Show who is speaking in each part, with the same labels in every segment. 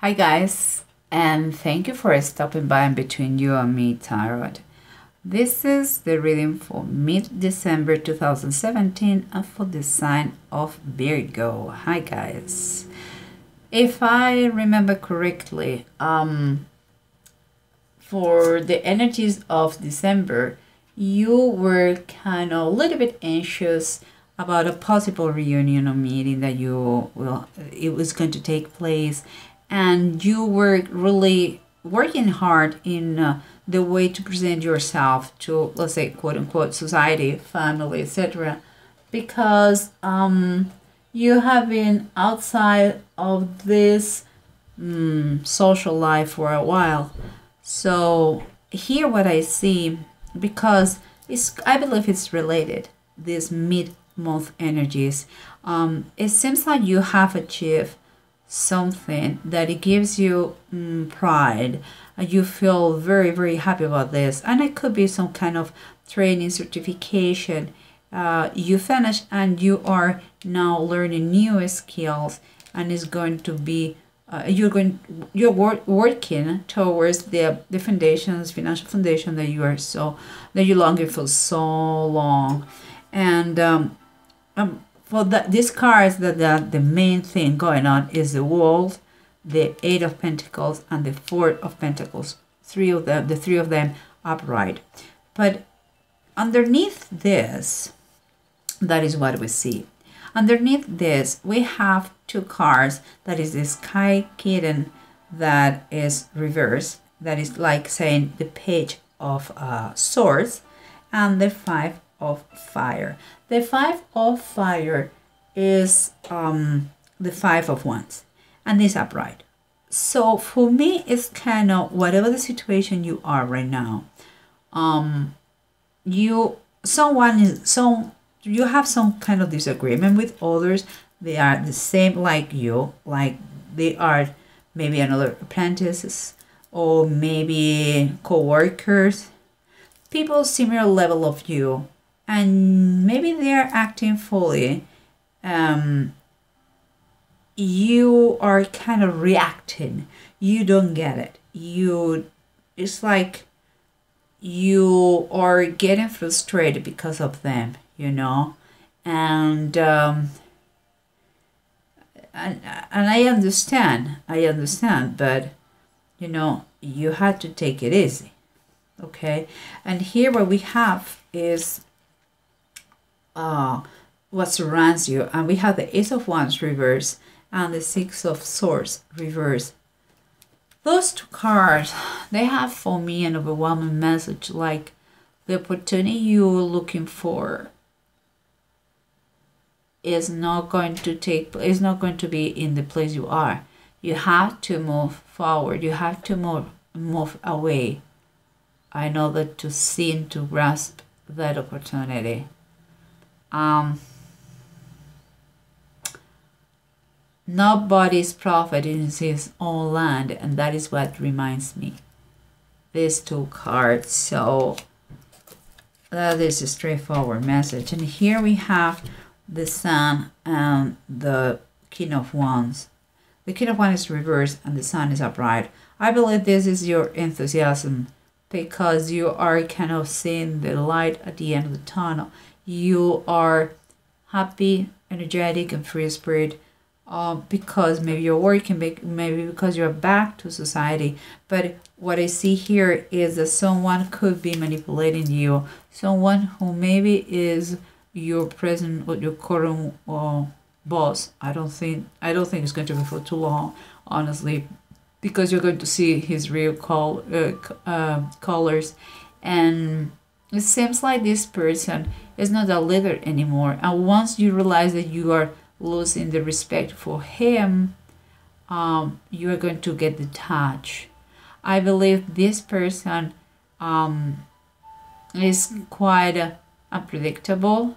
Speaker 1: Hi guys, and thank you for stopping by in Between You and Me Tarot. This is the reading for mid-December 2017 and for the sign of Virgo. Hi guys. If I remember correctly, for the energies of December, you were kind of a little bit anxious about a possible reunion or meeting that it was going to take place, and you were really working hard in the way to present yourself to, let's say, quote unquote, society, family, etc., because you have been outside of this social life for a while. So here what I see, because I believe it's related, these mid-month energies, it seems like you have achieved something that it gives you pride. You feel very, very happy about this. And it could be some kind of training certification you finish, and you are now learning new skills, and it's going to be you're working towards the foundations, financial foundation that you longing for so long. And for these cards, the main thing going on is the World, the Eight of Pentacles, and the Four of Pentacles. The three of them upright. But underneath this, that is what we see. Underneath this, we have two cards. That is the Sky Kitten that is reversed. That is like saying the Page of Swords, and the Five of Fire. The Five of Fire is the Five of Wands, and is upright. So for me, it's kind of whatever the situation you are right now. You have some kind of disagreement with others. They are the same like you, like they are maybe another apprentices, or maybe co-workers, people similar level of you, and maybe they are acting fully. You are kind of reacting. You don't get it. It's like you are getting frustrated because of them, and I understand, but you had to take it easy, okay? And here what we have is what surrounds you, and we have the Ace of Wands reverse and the Six of Swords reverse. Those two cards, they have for me an overwhelming message, like the opportunity you're looking for is not going to be in the place you are. You have to move forward. You have to move away. I know that to see and to grasp that opportunity. Nobody's prophet in his own land, and that is what reminds me these two cards. So that is a straightforward message. And here we have the Sun and the King of Wands. The King of Wands is reversed and the Sun is upright. I believe this is your enthusiasm, because you are kind of seeing the light at the end of the tunnel. You are happy, energetic, and free spirit, because maybe you're working, maybe because you're back to society. But what I see here is that someone could be manipulating you, someone who maybe is your present or your current boss. I don't think it's going to be for too long, honestly, because you're going to see his real colors. And it seems like this person is not a leader anymore, and once you realize that you are losing the respect for him, you are going to get detached. I believe this person is quite unpredictable.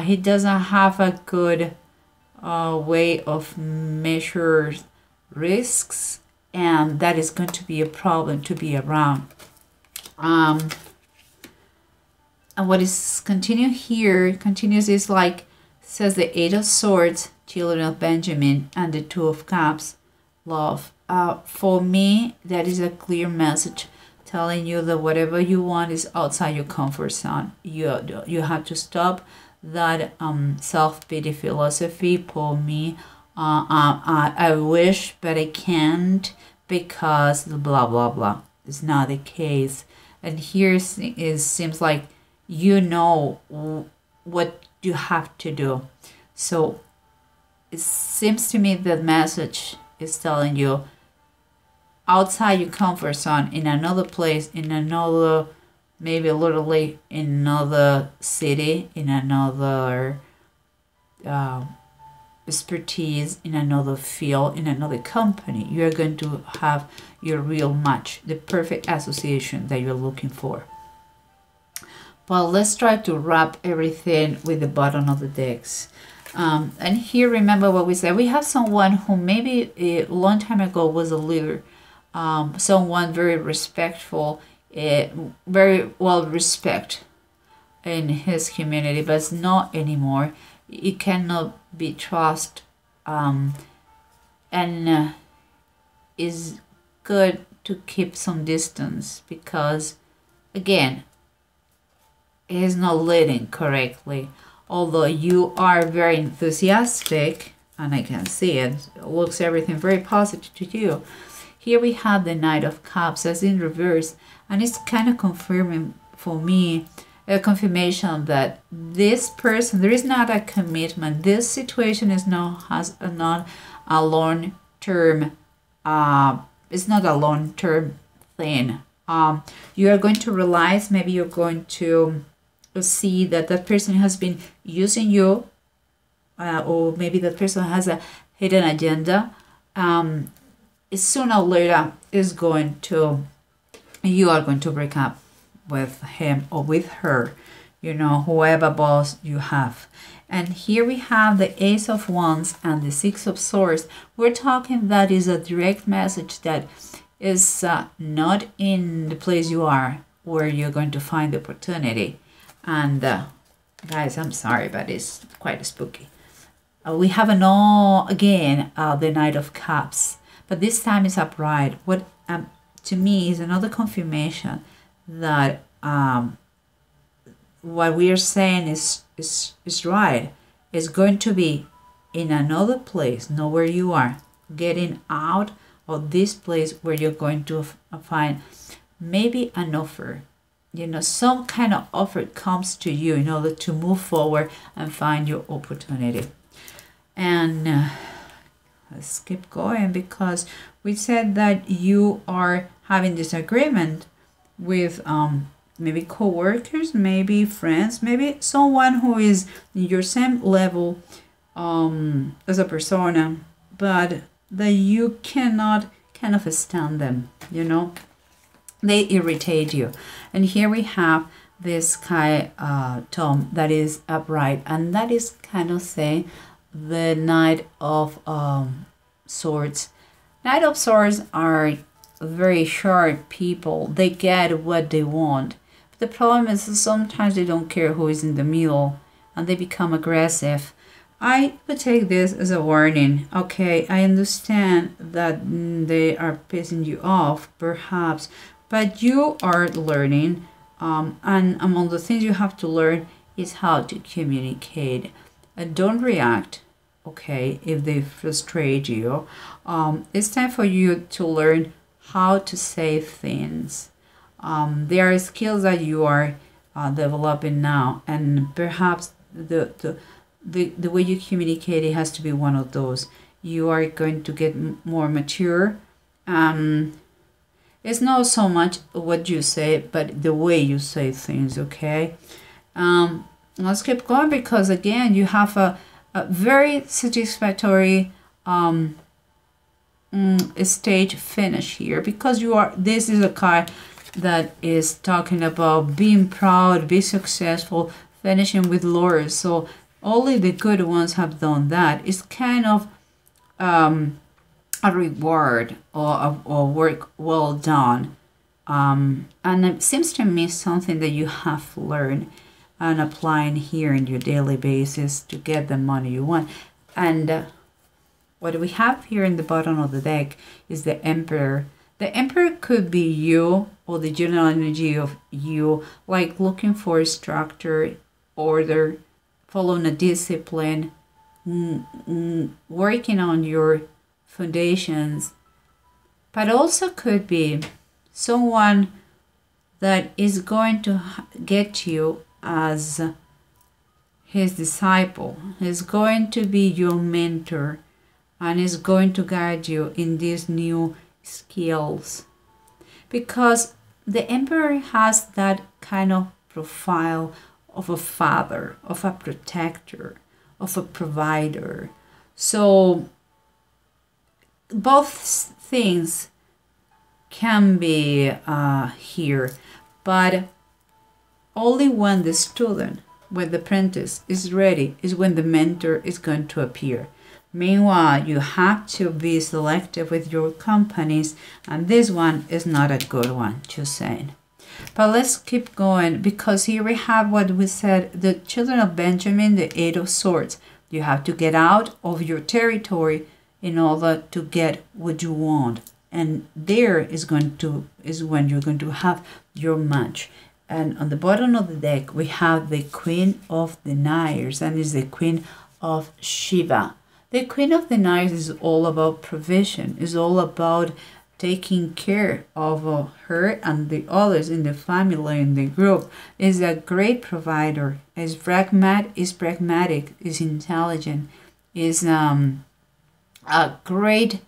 Speaker 1: He doesn't have a good way of measure risks, and that is going to be a problem to be around. And what is continues is like, says the Eight of Swords, Children of Benjamin, and the Two of Cups, love. For me, that is a clear message telling you that whatever you want is outside your comfort zone. You have to stop that self-pity philosophy. For me, I wish, but I can't because blah blah blah. It's not the case. And here it seems like you know what you have to do. So it seems to me that message is telling you outside your comfort zone, in another place, in another, maybe literally in another city, in another expertise, in another field, in another company, you're going to have your real match, the perfect association that you're looking for. Well, let's try to wrap everything with the bottom of the decks. And here, remember what we said. We have someone who maybe a long time ago was a leader, someone very respectful, very well respected in his community, but it's not anymore. It cannot be trusted, and is good to keep some distance because, again, he is not leading correctly. Although you are very enthusiastic, and I can see it, looks everything very positive to you. Here we have the Knight of Cups as in reverse, and it's kind of confirming for me, a confirmation that this person, there is not a commitment. This situation is not a long term. It's not a long term thing. You are going to realize, maybe you're going to see that that person has been using you, or maybe that person has a hidden agenda. Sooner or later is going to, you are going to break up with him or with her, you know, whoever boss you have. And here we have the Ace of Wands and the Six of Swords. We're talking that is a direct message that is not in the place you are where you're going to find the opportunity. And guys, I'm sorry, but it's quite spooky. We have again the Knight of Cups, but this time it's upright. What to me is another confirmation that what we are saying is right. It's going to be in another place, not where you are. Getting out of this place where you're going to find maybe an offer. You know, some kind of offer comes to you in order to move forward and find your opportunity. And let's keep going, because we said that you are having disagreement with maybe co-workers, maybe friends, maybe someone who is in your same level as a persona, but that you cannot kind of stand them, you know. They irritate you. And here we have this Sky tome that is upright, and that is kind of saying the Knight of Swords. Knight of Swords are very sharp people. They get what they want. But the problem is that sometimes they don't care who is in the middle, and they become aggressive. I would take this as a warning. Okay, I understand that they are pissing you off, perhaps, but you are learning, and among the things you have to learn is how to communicate. And don't react, okay, if they frustrate you. It's time for you to learn how to say things. There are skills that you are developing now, and perhaps the way you communicate, it has to be one of those. You are going to get more mature. It's not so much what you say, but the way you say things, okay? Let's keep going, because again, you have a very satisfactory stage finish here, because this is a card that is talking about being proud, be successful, finishing with laurels. So only the good ones have done that. It's kind of a reward or work well done, and it seems to me something that you have learned and applying here in your daily basis to get the money you want. And what we have here in the bottom of the deck is the Emperor. The Emperor could be you, or the general energy of you, like looking for structure, order, following a discipline, working on your foundations. But also could be someone that is going to get you as his disciple, is going to be your mentor, and is going to guide you in these new skills. Because the Emperor has that kind of profile of a father, of a protector, of a provider. So both things can be here, but only when the student, when the apprentice is ready, is when the mentor is going to appear. Meanwhile, you have to be selective with your companies, and this one is not a good one, just saying. But let's keep going, because here we have what we said, the children of Benjamin, the Eight of Swords. You have to get out of your territory in order to get what you want. And there is when you're going to have your match. And on the bottom of the deck, we have the Queen of Deniers, and is the Queen of Shiva. The Queen of Deniers is all about provision, is all about taking care of her and the others in the family, in the group. Is a great provider, is pragmatic, is intelligent, is a great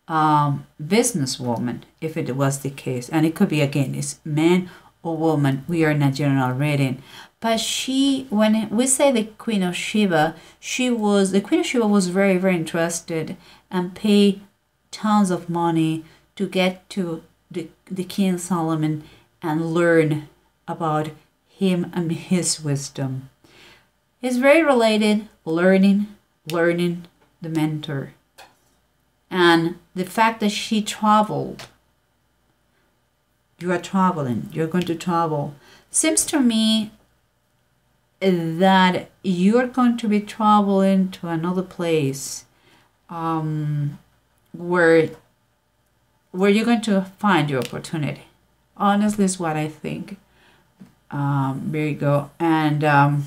Speaker 1: businesswoman, if it was the case. And it could be, again, it's man or woman. We are in a general reading. But she, when we say the Queen of Shiva, the Queen of Shiva was very, very interested and paid tons of money to get to the King Solomon and learn about him and his wisdom. It's very related, learning the mentor. And the fact that she traveled, you are traveling, you're going to travel, seems to me that you're going to be traveling to another place where you're going to find your opportunity. Honestly, is what I think, Virgo. And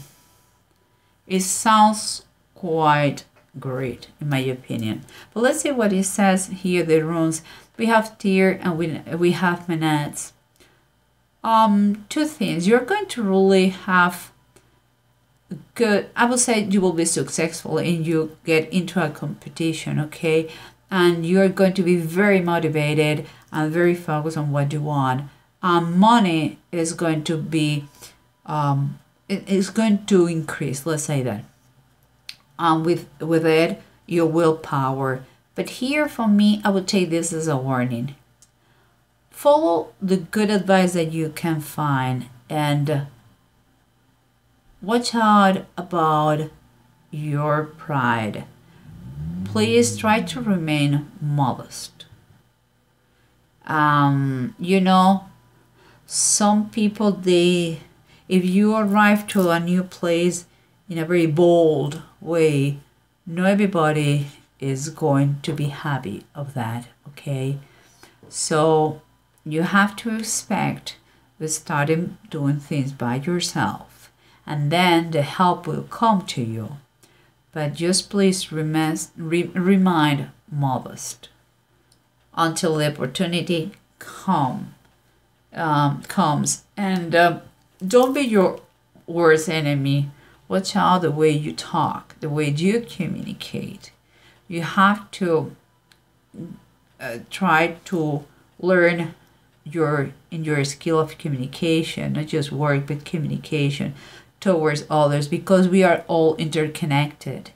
Speaker 1: it sounds quite great, in my opinion. But let's see what it says here, the runes. We have Tyr and we have Menats. Two things. You're going to really have good, I would say you will be successful and you get into a competition, okay? And you're going to be very motivated and very focused on what you want. Money is going to be, it is going to increase, let's say that. With it, your willpower. But here for me, I would take this as a warning. Follow the good advice that you can find and watch out about your pride. Please try to remain modest. You know, some people, if you arrive to a new place in a very bold way, not everybody is going to be happy of that, okay? So you have to expect with starting doing things by yourself, and then the help will come to you. But just please remain modest until the opportunity comes. And don't be your worst enemy. Watch out the way you talk, the way you communicate. You have to try to learn your skill of communication, not just work, but communication towards others, because we are all interconnected.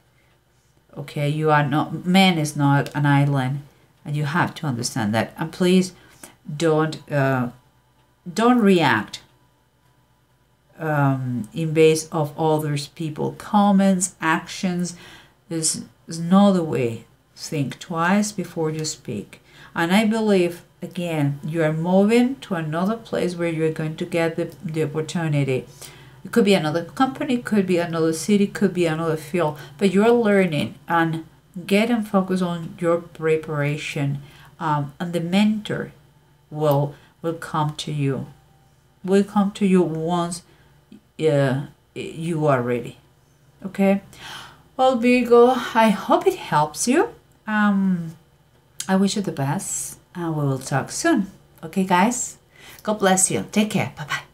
Speaker 1: Okay, you are not, man is not an island, and you have to understand that. And please don't react in base of others people comments, actions. Is not the way. Think twice before you speak. And I believe, again, you are moving to another place where you're going to get the opportunity. It could be another company, could be another city, could be another field, but you're learning, and get and focus on your preparation, and the mentor will come to you. Will come to you once you are ready. Okay. Well, Virgo, I hope it helps you. I wish you the best, and we will talk soon. Okay, guys? God bless you. Take care. Bye-bye.